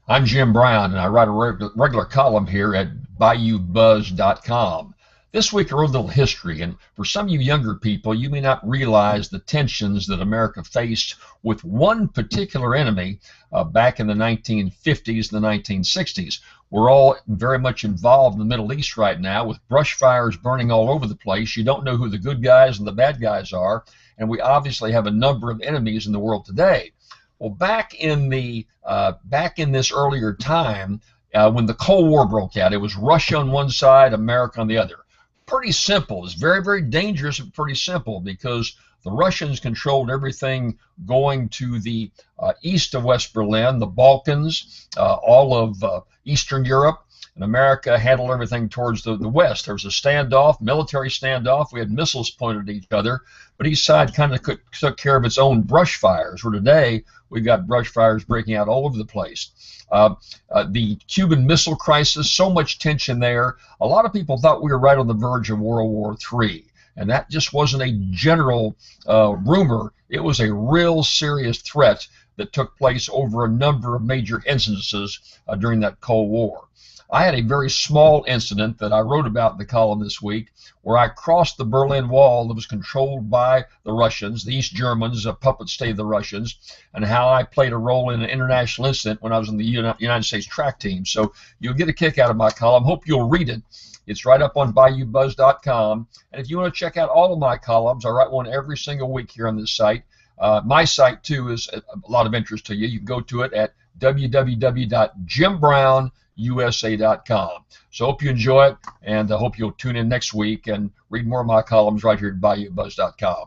I'm Jim Brown, and I write a regular column here at BayouBuzz.com. This week, I wrote a little history, and for some of you younger people, you may not realize the tensions that America faced with one particular enemy back in the 1950s and the 1960s. We're all very much involved in the Middle East right now with brush fires burning all over the place. You don't know who the good guys and the bad guys are, and we obviously have a number of enemies in the world today. Well, back in this earlier time, when the Cold War broke out, it was Russia on one side, America on the other. Pretty simple. It's very, very dangerous, but pretty simple because the Russians controlled everything going to the east of West Berlin, the Balkans, all of Eastern Europe, and America handled everything towards the west. There was a standoff, military standoff. We had missiles pointed at each other, but each side kind of took care of its own brush fires, where today we've got brush fires breaking out all over the place. The Cuban Missile Crisis, so much tension there. A lot of people thought we were right on the verge of World War III, and that just wasn't a general rumor. It was a real serious threat that took place over a number of major instances during that Cold War. I had a very small incident that I wrote about in the column this week where I crossed the Berlin Wall that was controlled by the Russians, the East Germans, a puppet state of the Russians, and how I played a role in an international incident when I was in the United States track team. So you'll get a kick out of my column. Hope you'll read it. It's right up on BayouBuzz.com. And if you want to check out all of my columns, I write one every single week here on this site. My site, too, is a lot of interest to you. You can go to it at www.jimbrown.usa.com. So hope you enjoy it, and I hope you'll tune in next week and read more of my columns right here at BayouBuzz.com.